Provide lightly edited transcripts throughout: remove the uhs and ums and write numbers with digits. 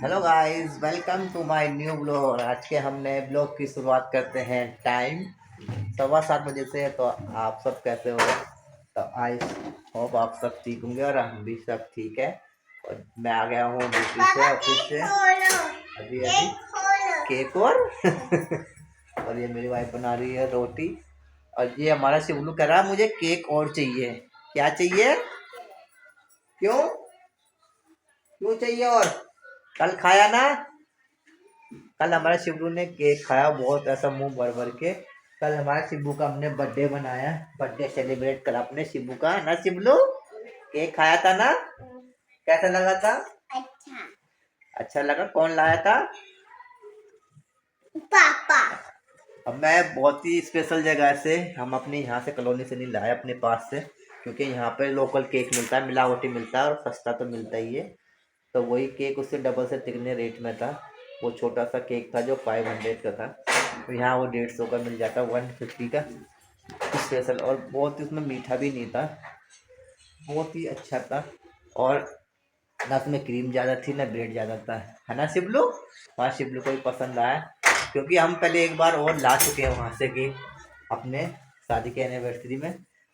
Hello guys, welcome to my new blog. और आज के हम नए ब्लॉग की शुरुआत करते हैं। टाइम 7:15 बजे से। तो आप सब कैसे हो? तो आई होप आप सब ठीक होंगे और हम भी सब ठीक है। और मैं आ गया हूँ ड्यूटी से, ऑफिस से। अभी अभी केक और ये मेरी वाइफ बना रही है रोटी। और ये हमारा शिवलू कह रहा है मुझे केक और चाहिए। क्या चाहिए? क्यों क्यों चाहिए? और कल खाया ना? कल हमारे शिबू ने केक खाया बहुत ऐसा मुंह भर भर के। कल हमारे शिबू का हमने बर्थडे बनाया, बर्थडे सेलिब्रेट करा अपने शिबू का ना। शिबलू केक खाया था ना? कैसा लगा था? अच्छा अच्छा लगा। कौन लाया था? पापा। अब मैं बहुत ही स्पेशल जगह से, हम अपने यहाँ से कॉलोनी से नहीं लाए, अपने पास से। क्योंकि यहाँ पे लोकल केक मिलता है, मिलावटी मिलता है और सस्ता तो मिलता ही है। तो वही केक उससे डबल से तिगने रेट में था। वो छोटा सा केक था जो 500 का था, तो यहाँ वो 150 का मिल जाता, 150 का स्पेशल। और बहुत ही उसमें मीठा भी नहीं था, बहुत ही अच्छा था। और ना उसमें क्रीम ज़्यादा थी ना ब्रेड ज़्यादा था, है ना शिबलू? वहाँ शिबलू को भी पसंद आया, क्योंकि हम पहले एक बार और ला चुके हैं वहाँ से केक अपने शादी के एनिवर्सरी में।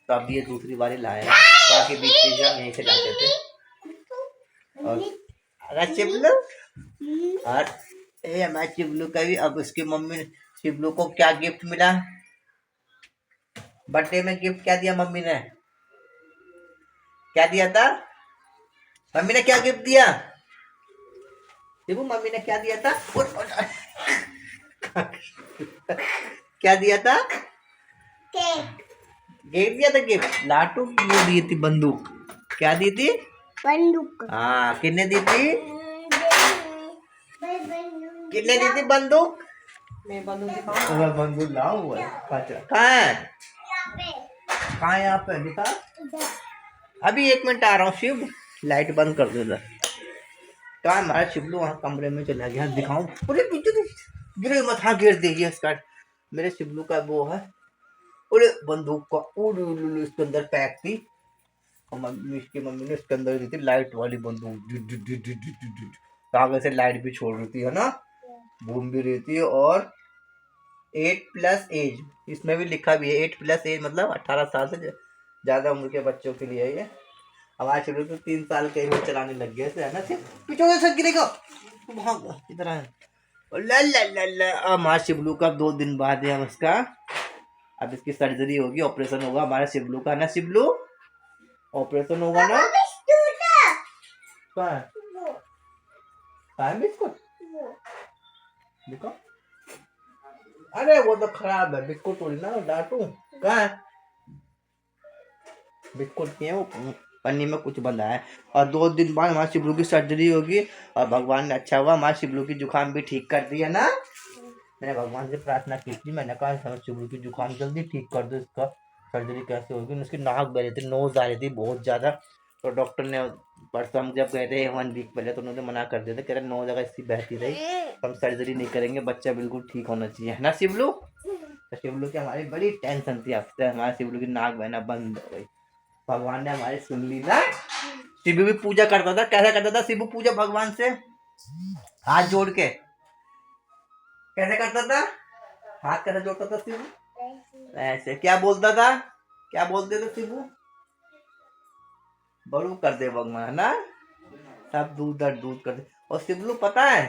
तो अब ये दूसरी बारी लाए हैं। बाकी बीच बीच हम यहीं से लाते थे। और अरे शिबलू, और हमारे शिबलू का भी अब उसकी मम्मी ने शिबलू को क्या गिफ्ट मिला? बर्थडे में गिफ्ट क्या दिया मम्मी ने? क्या दिया था? मम्मी ने क्या गिफ्ट दिया? शिबू मम्मी ने क्या दिया था? क्या दिया था? केक। केक दिया था गिफ्ट। लाटू वो दी थी बंदूक। क्या दी थी? बंदूक। हाँ, किसने दी थी? किसने दी थी बंदूक? मैं बंदूक दिखाऊं? बंदूक लाओ हुआ है। कहाँ है? कहाँ है? यहाँ पे दिखा। अभी 1 मिनट आ रहा हूँ शिव, लाइट बंद कर दो। कहाँ हमारा शिवलू? वहाँ कमरे में चला गया। दिखाऊं? अरे पीछे गिरे मत, हाँ गिर देगी इसका। मेरे शिवलू का वो है। अरे बंदूक का इसके अंदर पैक थी। इसकी मम्मी ने इसके अंदर दी थी लाइट वाली बंदूक। आगे से लाइट भी छोड़ रही थी, है ना? घूम भी रही थी। और 8+ एज इसमें भी लिखा भी है। 8+ एज मतलब 18 साल से ज्यादा उम्र के बच्चों के लिए ये। हमारे शुरू तो 3 साल के ही चलाने लग गए थे, है ना? पीछे से गिरेगा, भाग इधर आए। ला ला ला ला। हमारे शिवलू का 2 दिन बाद है उसका, अब इसकी सर्जरी होगी, ऑपरेशन होगा हमारे शिवलू का ना। शिवलू ऑपरेशन होगा ना? कहाँ है? कहाँ है बिस्कुट? देखो, अरे वो तो खराब है बिस्कुट, थोड़ी ना डांटू। कहाँ है बिस्कुट? की है वो पन्नी में कुछ बंधा है। और 2 दिन बाद हमारे शिवलू की सर्जरी होगी। और भगवान ने अच्छा हुआ, हमारे शिवलू की जुकाम भी ठीक कर दी, है ना? मैंने भगवान से प्रार्थना की थी, मैंने कहा शिवलू की जुकाम जल्दी ठीक कर दो, इसका सर्जरी कैसे होगी। उसकी नाक बह रही थी, नोज आ रही थी बहुत ज़्यादा। तो डॉक्टर ने परसों हम जब गए थे 1 वीक पहले, तो उन्होंने मना कर दिया था, कह रहे नोज अगर इसकी बहती रही तो हम सर्जरी नहीं करेंगे, बच्चा बिल्कुल ठीक होना चाहिए, है ना शिवलू? तो शिवलू की हमारी बड़ी टेंशन थी, हफ्ते हमारे शिवलू की नाक बहना बंद हो गई। भगवान ने हमारी सुन ली ना। शिबू भी पूजा करता था। कैसे करता था शिबू पूजा भगवान से? हाथ जोड़ के। कैसे करता था? हाथ कैसे जोड़ता था शिबू? ऐसे। क्या बोलता था? क्या बोलते थे शिबू? बड़ू कर दे भगवान, है ना? सब दूध दर दूध कर दे। और शिवलू पता है,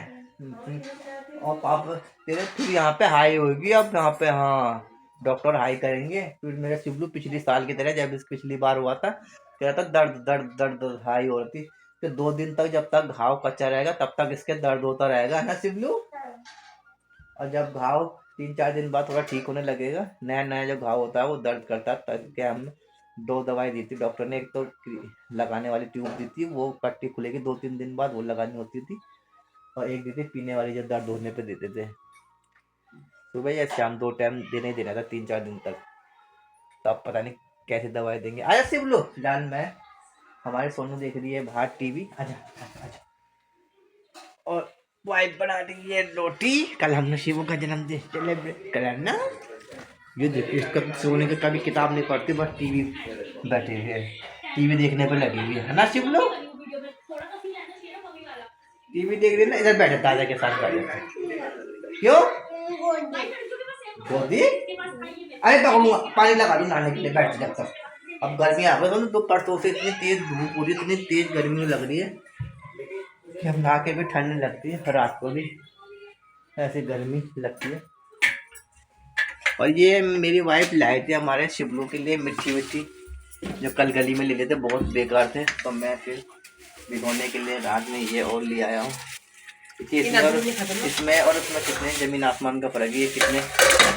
और पापा तेरे फिर यहाँ पे हाई होगी अब यहाँ पे। हाँ, डॉक्टर हाई करेंगे। फिर मेरा शिवलू पिछली साल की तरह, जब इस पिछली बार हुआ था, कह रहा था दर्द दर्द दर्द दर्द हाई हो रही थी। फिर 2 दिन तक जब तक घाव कच्चा रहेगा तब तक इसके दर्द होता रहेगा, है ना शिवलू? और जब घाव 3-4 दिन बाद थोड़ा ठीक होने लगेगा, नया नया जो घाव होता है वो दर्द करता है। तब क्या हमने 2 दवाई दी थी डॉक्टर ने। एक तो लगाने वाली ट्यूब दी थी, वो पट्टी खुलेगी 2-3 दिन बाद, वो लगानी होती थी। और एक दी थी पीने वाली, जो दर्द होने पे देते थे, सुबह या शाम 2 टाइम देने ही देना था 3-4 दिन तक। तो अब पता नहीं कैसे दवाई देंगे। आजा शिवलू, फिलहाल मैं, हमारे सोनू देख रही है बाहर टीवी। आजा आजा आजा। और वाइफ बना रही है रोटी। कल हमने शिवू का जन्मदिन सेलिब्रेट करा ना। ये देखिए, इसका सोने का कभी किताब नहीं पढ़ती, बस टीवी बैठे हुए है, टीवी देखने पे लगी हुई है ना शिवलू? टीवी देख रही ना, इधर बैठे दादा के साथ बैठे। क्यों गोदी? अरे पकड़ूंगा, पानी लगा दूं नहाने के लिए, बैठ जब तक। अब गर्मी आ गई तो परसों से इतनी तेज धूप हो रही है, इतनी तेज गर्मी लग रही है कि हम नहा के भी ठंड नहीं लगती है, रात को भी ऐसी गर्मी लगती है। और ये मेरी वाइफ लाई थी हमारे शिवलू के लिए मिट्टी मिट्टी, जो कल गली में ले लेते, बहुत बेकार थे, तो मैं फिर भिगोने के लिए रात में ये और ले आया हूँ। इसमें और उसमें कितने जमीन आसमान का फर्क है, ये कितने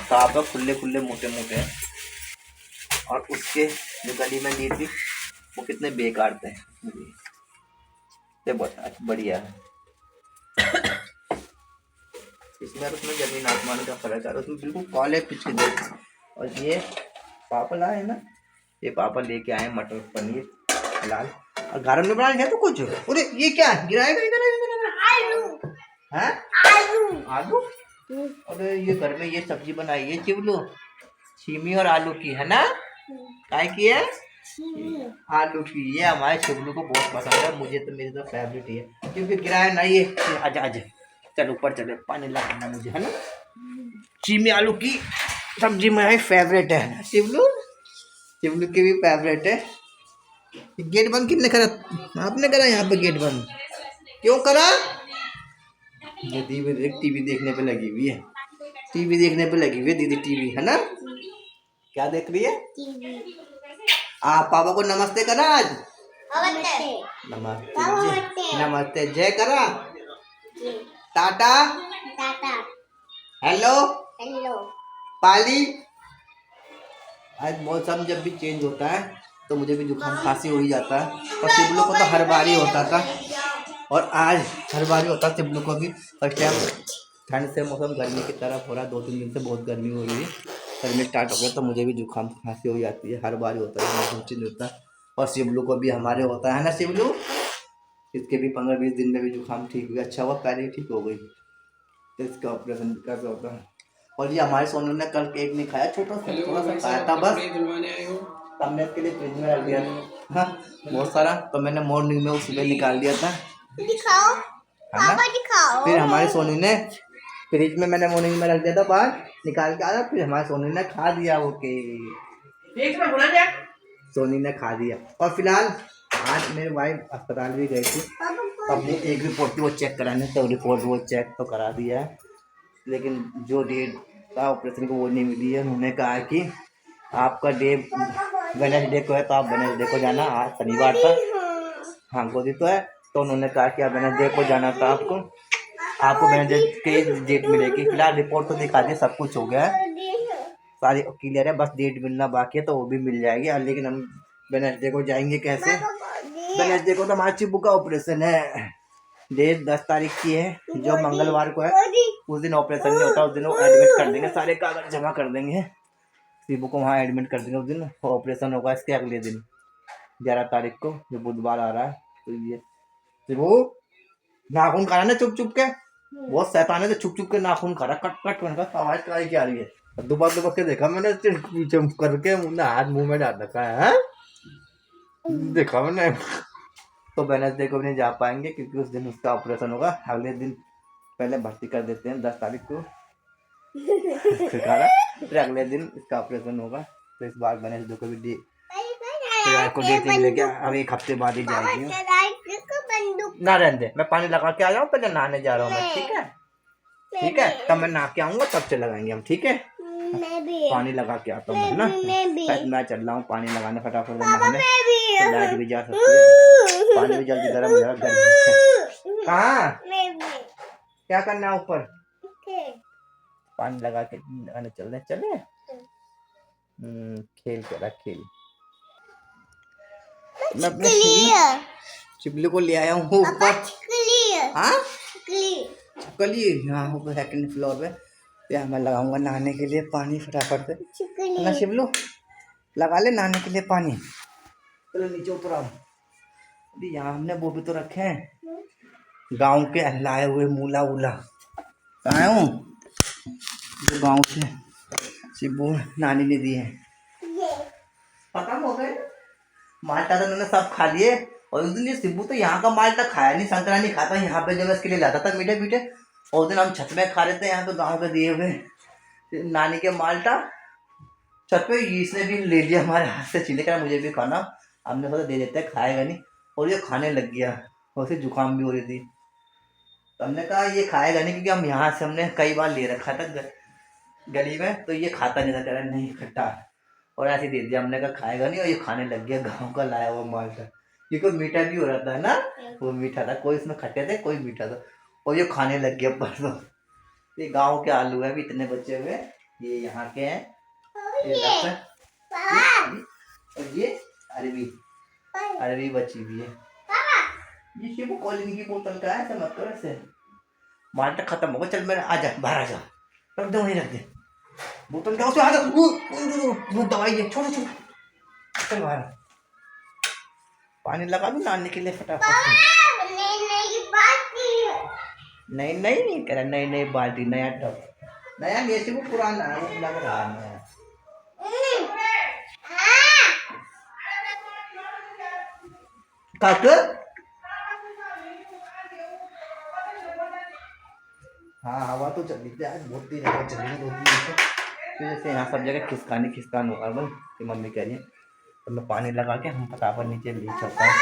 साफ है, खुले खुले मोटे मोटे हैं, और उसके जो गली में ली थी वो कितने बेकार थे, ये बहुत बढ़िया है। इसमें और उसमें जमीन आसमान का फर्क है, उसमें बिल्कुल काले पिछले दे। और ये पापा लाए ना, ये पापा लेके आए मटर पनीर लाल, और घर में बना तो कुछ। अरे ये क्या गिराएगा इधर? आलू है, आलू। अरे ये घर में ये सब्जी बनाई है चिवलू, छीमी और आलू की है ना, काय की है? आलू की। ये हमारे चिवलू को बहुत पसंद है, मुझे तो मेरी तो फेवरेट ही है, क्योंकि गिराया ना ये। आजा आजा चल ऊपर चले, पानी लगाना मुझे है ना। छीमी आलू की सब्जी मेरी फेवरेट है, चिवलू चिवलू की भी फेवरेट है। गेट बंद किसने करा? आपने करा यहाँ पे गेट बंद? क्यों करा? ये दीदी टीवी देखने पे लगी हुई है, टीवी देखने पे लगी हुई है दीदी, टीवी है ना। क्या देख रही है? आप पापा को नमस्ते करा आज? नमस्ते नमस्ते, जय करा, टाटा हेलो हेलो पाली। आज मौसम जब भी चेंज होता है तो मुझे भी जुकाम खांसी हो ही जाता है, और शिवलू को तो हर बार ही होता था, और आज हर बार ही होता शिवलू को भी। फर्स्ट टाइम ठंड से मौसम गर्मी की तरफ हो रहा है, 2-3 दिन से बहुत गर्मी हो रही है, गर्मी स्टार्ट हो गया तो मुझे भी जुकाम खांसी हो जाती है, हर बार ही होता है, मौसम चेंज होता है। और शिवलू को भी हमारे होता है ना शिवलू, इसके भी 15-20 दिन में भी जुकाम ठीक हुआ, अच्छा हुआ, पहले ही ठीक हो गई, तो इसका ऑपरेशन कैसे होता है। और ये हमारे सोनू ने कल केक नहीं खाया, छोटा सा थोड़ा सा खाया था बस, तब मैं इसके लिए फ्रिज में रख दिया था बहुत सारा, तो मैंने मॉर्निंग में सुबह निकाल दिया था। दिखाओ पापा दिखाओ। फिर हमारे सोनू ने फ्रिज में, मैंने मॉर्निंग में रख दिया था बाहर, निकाल के आया, फिर हमारे सोनू ने खा दिया वो केक, सोनू ने खा दिया। और फिलहाल आज मेरी वाइफ अस्पताल भी गई थी, अपनी एक रिपोर्ट थी वो चेक कराने, तो रिपोर्ट वो चेक तो करा दिया है, लेकिन जो डेट था ऑपरेशन को वो नहीं मिली है। उन्होंने कहा कि आपका डे वेडनेसडे को है, तो आप वेडनेसडे को जाना, आज शनिवार था, हाँ गोदी तो है, तो उन्होंने कहा कि आप वेडनेसडे को जाना था, आपको वेडनेसडे की डेट मिलेगी। फिलहाल रिपोर्ट तो दिखा दी, सब कुछ हो गया है, सारी क्लियर है, बस डेट मिलना बाकी है, तो वो भी मिल जाएगी। लेकिन हम वेडनेसडे को जाएंगे कैसे? वेडनेसडे को तो हमारे चिब्बू का ऑपरेशन है, डेट 10 तारीख की है, जो मंगलवार को है, उस दिन ऑपरेशन नहीं होता, उस दिन वो एडमिट कर देंगे, सारे कागज जमा कर देंगे, शिबू को वहाँ एडमिट कर देंगे, उस दिन ऑपरेशन होगा। इसके अगले दिन 11 तारीख को, जो बुधवार आ रहा है, तो ये शिबू नाखून खा रहा है ना चुप चुप के, बहुत शैतान है, तो छुप छुप के नाखून खा रहा, कट कट कर आवाज क्या आ रही है। दुबा के देखा मैंने, पीछे करके हाथ मुंह में डाल रखा है, देखा मैंने। तो वेडनेसडे को भी नहीं जा पाएंगे, क्योंकि उस दिन उसका ऑपरेशन होगा, अगले दिन पहले भर्ती कर देते हैं 10 तारीख को फिर अगले दिन इसका ऑपरेशन होगा, तो इस बार वेडनेसडे को भी को डेट मिलेगी, अब एक हफ्ते बाद ही जाएगी ना। रहने दे, मैं पानी लगा के आ जाऊँ, पहले नहाने जा रहा हूँ मैं, ठीक है ठीक है, तब मैं नहा के आऊँगा, तब से लगाएंगे हम, ठीक है। पानी लगा के आता हूँ ना, मैं चल रहा हूँ पानी लगाने फटाफट, लाइट भी जा सकती है, पानी भी जल्दी गर्म हो जाएगा, गर्मी कहाँ क्या करना है ऊपर, पानी लगा के लगाने चल चले, खेल करा खेल। मैं अपने चिपली को ले आया हूँ ऊपर, हाँ कली यहाँ ऊपर सेकंड फ्लोर पे, यहाँ मैं लगाऊंगा नहाने के लिए पानी फटाफट से ना, शिवलू लगा ले नहाने के लिए पानी। चलो नीचे उतर आओ, अभी यहाँ हमने वो भी तो रखे हैं गांव के लाए हुए मूला वूला, कहाँ हूँ जो गांव से शिबू नानी ने दिए, खत्म हो गए, माल्टा तो उन्होंने सब खा लिए, और उस दिन ये सिब्बू तो यहाँ का माल तक खाया नहीं, संतरा नहीं खाता, यहाँ पे जब मैं इसके लिए लाता था मीठे मीठे। और उस दिन हम छत में खा रहे थे यहाँ पे गाँव के दिए हुए नानी के माल्टा छत पे, इसने भी ले लिया हमारे हाथ से छीन कर, मुझे भी खाना। हमने सोचा दे देते हैं, खाएगा नहीं, और ये खाने लग गया, और उसे जुकाम भी हो रही थी। तो हमने कहा ये खाएगा नहीं, क्योंकि हम यहाँ से हमने कई बार ले रखा था गली में, तो ये खाता नहीं था, कह रहा नहीं खट्टा, और ऐसे दे दिया। हमने कहा खाएगा नहीं, और ये खाने लग गया गाँव का लाया हुआ माल्टा, क्योंकि मीठा भी हो रहा था ना, वो मीठा था, कोई इसमें खट्टे थे कोई मीठा था, और ये खाने लग गया परसों। ये गाँव के आलू है, भी इतने बचे हुए, ये यहाँ के हैं, और ये अरबी बची हुई है। ये शिबू कॉलिंग की बोतल का है, ऐसा मत करो ऐसे, माल्टा खत्म होगा, चल मेरे आजा बाहर आजा, रख दे वहीं रख दे बोतल का, उसे आजा, वो दवाई है, छोड़ो छोड़ो, चल बाहर, पानी लगा दूं नहाने के लिए फटाफट। नहीं नहीं कह रहा, नई नई बाल्टी, नया टब, नया नहीं शिबू, पुराना है, लग रहा है। हाँ हवा तो चल रही थी आज, बहुत तेज हवा चल रही है 2-3 दिन से, तो जैसे यहाँ सब जगह खिसकान होगा बल, कि मम्मी कह रही है। तो मैं पानी लगा के हम फटाफट नीचे ले चलता हूँ।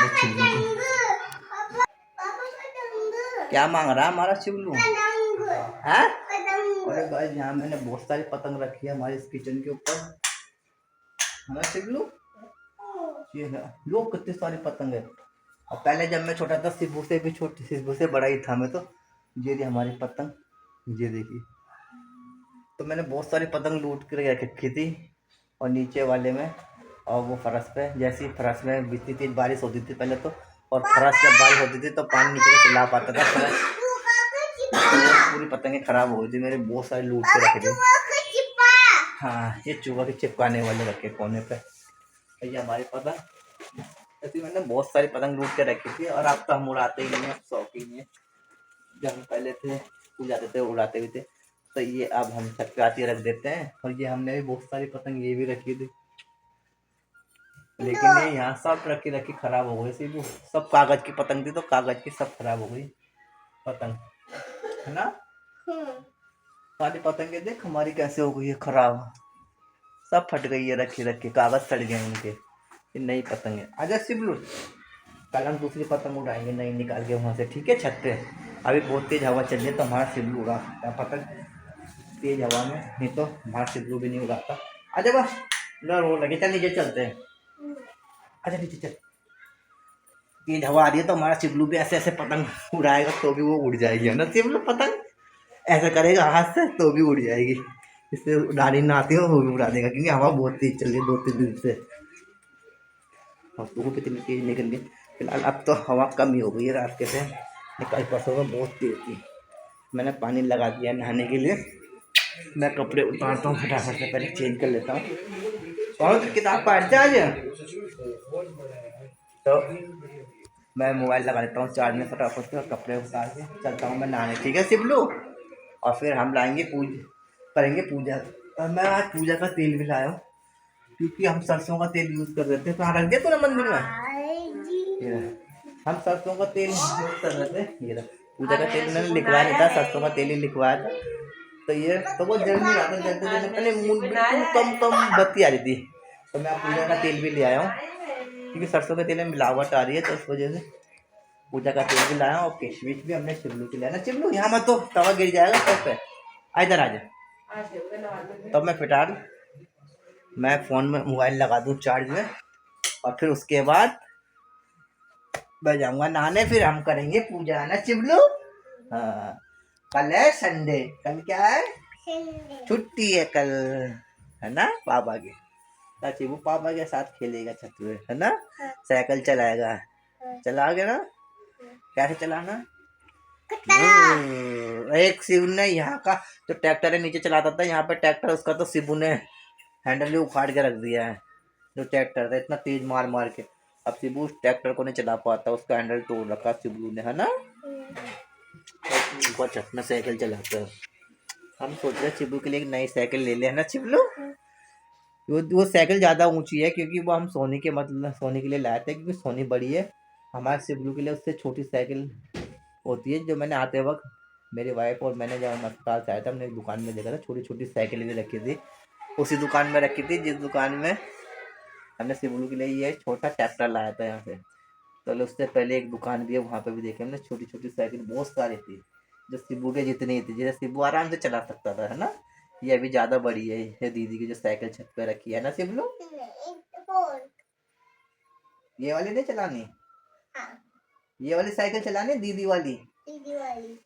क्या मांग रहा है हमारा शिवलू है? अरे गाइस यहाँ मैंने बहुत सारी पतंग रखी है हमारे इस किचन के ऊपर, हमारा शिवलू ये लो कितनी सारी पतंग है। और पहले जब मैं छोटा था, शिबू से भी छोटी, शिबू से बड़ा ही था मैं, तो ये थी हमारी पतंग, ये देखिए। तो मैंने बहुत सारी पतंग लूट कर रखी थी, और नीचे वाले में, और वो फरस पे, जैसी फरस में इतनी तेज बारिश होती थी पहले तो, और फरस जब बारिश होती थी तो पानी नीचे से ला पाता था फरस, तो पूरी पतंगें खराब हो गई थी मेरे, बहुत सारी लूट के रखे थे। हाँ ये चूहा के चिपकाने वाले रखे कोने पे, ये हमारी पतंग, ऐसी मैंने बहुत सारी पतंग लूट के रखी थी। और अब तो हम उड़ाते ही नहीं है, शौक ही नहीं है, जब हम पहले थे स्कूल जाते थे उड़ाते भी थे, तो ये अब हम छत पे आती रख देते हैं। और ये हमने भी बहुत सारी पतंग ये भी रखी थी, लेकिन ये यहाँ सब रखी खराब हो गई थी, सब कागज की पतंग थी, तो कागज की सब खराब हो गई पतंग, है ना। सारी पतंगे देख हमारी कैसे हो गई है खराब, सब फट गई है, रखी कागज सड़ गए उनके, ये नई पतंग है। आजा शिवलू, कल हम दूसरी पतंग उड़ाएंगे नई निकाल के वहाँ से, ठीक है छत पे। अभी बहुत तेज हवा चल रही है, तो हमारा शिवलू उड़ा सकता है पतंग तेज हवा में, नहीं तो हमारा शिवलू भी नहीं उड़ाता। आजा बस रो लगे, चल नीचे चलते हैं, अच्छा नीचे चल, तेज हवा आ रही है तो हमारा शिवलू भी ऐसे ऐसे पतंग उड़ाएगा, तो भी वो उड़ जाएगी, है ना शिवलू। पतंग ऐसा करेगा हाथ से तो भी उड़ जाएगी, इससे उड़ानी ना आती हो वो भी उड़ा देगा, क्योंकि हवा बहुत तेज चल रही है 2-3 दिन से, और तो कितनी तेज निकल गई। फिलहाल अब तो हवा कम ही हो गई है, रात के से कल परसों में बहुत तेज थी। मैंने पानी लगा दिया नहाने के लिए, मैं कपड़े उतारता हूँ फटाफट से, पहले चेंज कर लेता हूँ। और किताब पढ़ते आज, तो मैं मोबाइल लगा लेता हूँ चार्ज में फटाफट से, और कपड़े उतार के चलता हूँ मैं नहाने, ठीक है शिवलू। और फिर हम लाएंगे करेंगे पूजा। और मैं आज पूजा का तेल भी लाया हूँ, क्योंकि हम सरसों का तेल यूज़ कर रहे थे, तो रख दिया तूने मंदिर में, हम सरसों का तेल यूज़ कर रहे थे। ये पूजा का तेल मैंने लिखवाया नहीं था, सरसों का तेल ही लिखवाया था, तो ये तो वो जल नहीं रहा था, जलते जलते पहले बिल्कुल कम बत्ती आ रही थी। तो मैं पूजा का तेल भी ले आया हूँ, क्योंकि सरसों के तेल में मिलावट आ रही है, तो उस वजह से पूजा का तेल भी लाया, और किशमिश भी हमने शिवलू की लाया ना। शिवलू यहाँ मत, तो तवा गिर जाएगा सब पे, इधर आ जा। तब मैं फिटार मैं फ़ोन में मोबाइल लगा दूँ चार्ज में, और फिर उसके बाद मैं जाऊँगा नहाने, फिर हम करेंगे पूजा, है ना शिवलू। हाँ कल है संडे, कल क्या है, छुट्टी है कल, है ना पापा की, शिवू पापा के साथ खेलेगा छत पे, है ना, साइकिल चलाएगा, चलाओगे ना, कैसे चलाना। एक शिव ने यहाँ का जो ट्रैक्टर है नीचे चलाता था, यहाँ पे ट्रैक्टर उसका, तो शिबू ने हैंडल भी उखाड़ के रख दिया है, जो ट्रैक्टर था इतना तेज मार मार के, अब शिबू उस ट्रैक्टर को नहीं चला पाता, उसका हैंडल तोड़ रखा शिबू ने, है ना। बहुत छत में साइकिल चलाता है, हम सोच रहे हैं शिबू के लिए एक नई साइकिल ले ले, है ना शिवलू। वो साइकिल ज़्यादा ऊंची है, क्योंकि वो हम सोनी के लिए लाए थे, क्योंकि सोनी बड़ी है, हमारे शिबलू के लिए उससे छोटी साइकिल होती है, जो मैंने आते वक्त मेरी वाइफ और मैंने जब हम अस्पताल से आया था, हमने एक दुकान में देखा था छोटी छोटी साइकिल भी रखी थी, उसी दुकान में रखी थी जिस दुकान में हमने शिबलू के लिए ये छोटा ट्रैक्टर लाया था यहाँ से। तो उससे पहले एक दुकान भी है, वहाँ पे भी देखे हमने छोटी छोटी साइकिल बहुत सारी थी, जो शिबू के जितनी थी, जैसे शिबू आराम से चला सकता था, है ना। ये अभी ज्यादा बड़ी है, ये दीदी की जो साइकिल छत पे रखी है ना शिबलू। ये वाली नहीं चलानी। हाँ। ये वाली साइकिल चलानी दीदी वाली। नहीं लानी।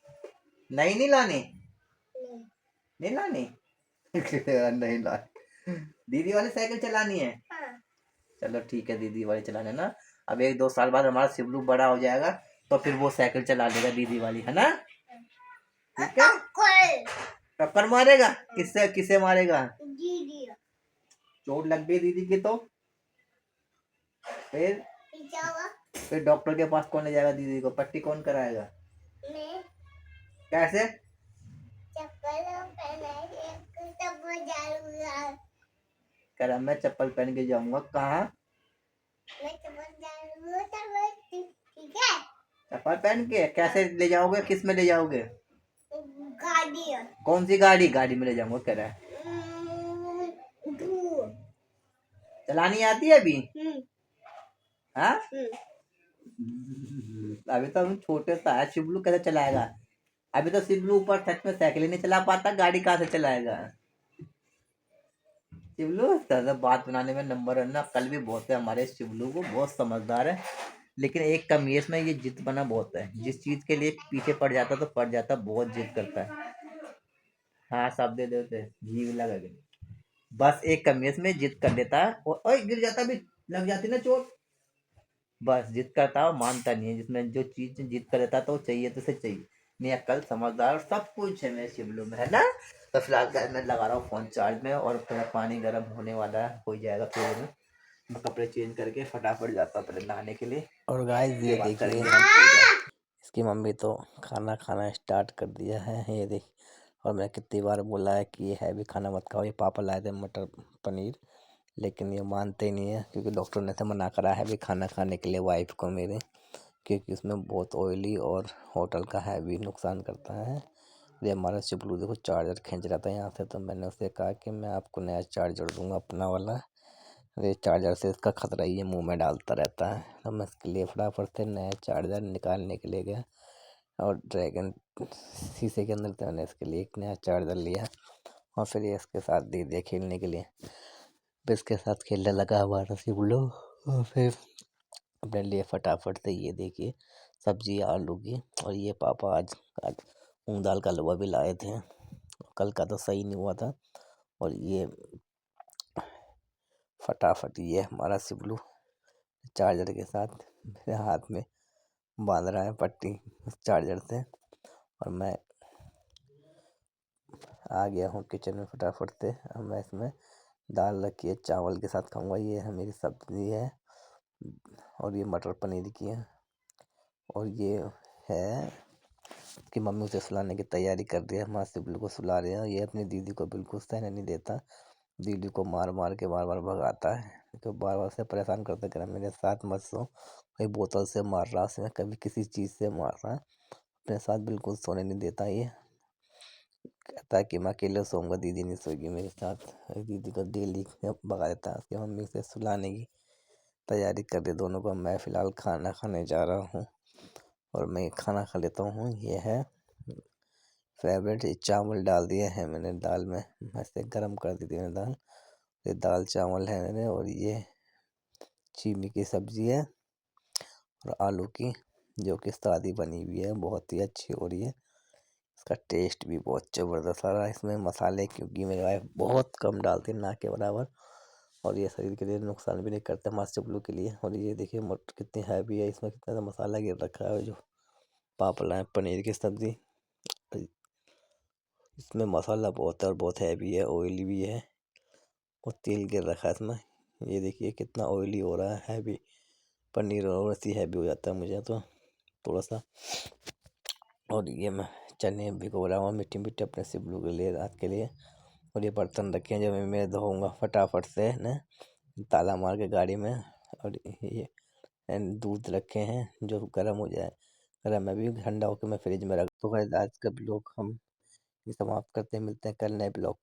नहीं लानी। नहीं लानी, दीदी वाली साइकिल चलानी है। हाँ। चलो ठीक है, दीदी वाली चलाने ना। अब 1-2 साल बाद हमारा शिबलू बड़ा हो जाएगा, तो फिर वो साइकिल चला लेगा दीदी वाली, है ना। ठीक है। टक्कर मारेगा। किससे किसे मारेगा। दीदी। चोट लग गई दीदी की तो फिर डॉक्टर के पास कौन ले जाएगा दीदी को, पट्टी कौन कराएगा। मैं। कैसे। कह मैं चप्पल पहन के जाऊंगा। कहाँ। ठीक है। चप्पल पहन के कैसे ले जाओगे, किस में ले जाओगे। गाड़ी। कौन सी गाड़ी, गाड़ी में ले जाऊंगा कह रहा है। चलानी आती है अभी। हाँ। अभी तो हम छोटे सा है, शिबलू कैसे चलाएगा। अभी तो शिबलू ऊपर छत में साइकिल ही नहीं चला पाता, गाड़ी कहाँ से चलाएगा। शिबलू ज्यादा बात बनाने में नंबर 1 ना, कल भी बहुत है हमारे शिबलू को, बहुत समझदार है। लेकिन एक कमी है इसमें, ये जिद बना बहुत है, जिस चीज के लिए पीछे पड़ जाता तो पड़ जाता, बहुत जिद करता है। हाँ सब दे देते, घी भी लगा के। बस एक कमी है इसमें, जिद कर लेता है और ओए गिर जाता भी, लग जाती ना चोट। बस जिद करता है, मानता नहीं है, जिसमें जो चीज जिद कर लेता तो चाहिए तो उसे चाहिए। नहीं अक्ल समझदार सब कुछ है मेरे शिवलू में, है ना। तो फिलहाल मैं लगा रहा हूँ फोन चार्ज में, और थोड़ा पानी गर्म होने वाला है, हो जाएगा थोड़ी देर में। मैं कपड़े चेंज करके फटाफट जाता हूँ पहले नहाने के लिए। और गाइस ये बात देखिए करेंगे हम पूजा। इसकी मम्मी तो खाना खाना स्टार्ट कर दिया है, ये देख। और मैं कितनी बार बोला है कि ये हैवी खाना मत खाओ, ये पापा लाए थे मटर पनीर, लेकिन ये मानते ही नहीं है, क्योंकि डॉक्टर ने तो मना करा है भी खाना खाने के लिए वाइफ को मेरे, क्योंकि उसमें बहुत ऑयली और होटल का हैवी नुकसान करता है। ये हमारा चिपलू देखो चार्जर खींच रहा था यहाँ से, तो मैंने उससे कहा कि मैं आपको नया चार्जर दूंगा अपना वाला, ये चार्जर से इसका खतरा ही है, मुंह में डालता रहता है। तो मैं इसके लिए फटाफट से नया चार्जर निकालने के लिए गया, और ड्रैगन शीशे के अंदर से मैंने इसके लिए एक नया चार्जर लिया, और फिर ये इसके साथ दे दिया खेलने के लिए। फिर इसके साथ खेलने लगा हमारा शिवलो, और फिर अपने लिए फटाफट से ये देखिए सब्जी आलू की। और ये पापा आज मूंग दाल का हलवा भी लाए थे, कल का तो सही नहीं हुआ था। और ये फटाफट ये हमारा शिवलू चार्जर के साथ मेरे हाथ में बांध रहा है पट्टी उस चार्जर से, और मैं आ गया हूँ किचन में फटाफट से। अब मैं इसमें दाल रखी है, चावल के साथ खाऊंगा। ये है मेरी सब्जी है, और ये मटर पनीर की है, और ये है कि मम्मी उसे सुलाने की तैयारी कर रही है, हमारे शिवलू को सुला रहे हैं। ये अपनी दीदी को बिल्कुल सहने नहीं देता, दीदी को मार मार के बार बार भगाता है, तो बार बार से परेशान करता है, कह रहा मेरे साथ मत सो। कभी बोतल से मार रहा है, कभी किसी चीज़ से मार रहा है, अपने साथ बिल्कुल सोने नहीं देता। ये कहता है कि मैं अकेले सोऊंगा, दीदी नहीं सोएगी मेरे साथ। दीदी को डेली भगा देता है, उसकी मम्मी से सुलाने की तैयारी कर रही दोनों को। मैं फ़िलहाल खाना खाने जा रहा हूँ, और मैं खाना खा लेता हूँ। ये है फेवरेट, ये चावल डाल दिए हैं मैंने दाल में, ऐसे गर्म कर दी थी मैंने दाल। ये दाल चावल है मेरे, और ये चीनी की सब्ज़ी है, और आलू की, जो कि सादी बनी हुई है, बहुत ही अच्छी हो रही है। इसका टेस्ट भी बहुत ज़बरदस्त आ रहा है। इसमें मसाले क्योंकि मेरी वाइफ बहुत कम डालती है, ना के बराबर, और ये शरीर के लिए नुकसान भी नहीं करते हमारे चपलू के लिए। और ये देखिए मटर कितनी हैवी है, इसमें कितना सा मसाला गिर रखा है, जो पापा लाए पनीर की सब्ज़ी। इसमें मसाला बहुत है और बहुत हैवी है, ऑयली भी है, और तेल गिर रखा है इसमें। ये देखिए कितना ऑयली हो रहा है, हैवी पनीर और ऐसी हैवी हो जाता है मुझे तो थोड़ा सा। और ये मैं चने भिगो रहा हूँ मीठी मीठी अपने शिवलू के लिए रात के लिए। और ये बर्तन रखे हैं जो मैं धोऊंगा फटाफट से ना, ताला मार के गाड़ी में। और ये एंड दूध रखे हैं जो गर्म हो जाए। गर्म है अभी, ठंडा होकर मैं फ्रिज में रख। तो गाइस आज का ब्लॉग हम ये समाप्त करते हैं, मिलते हैं कल नए ब्लॉग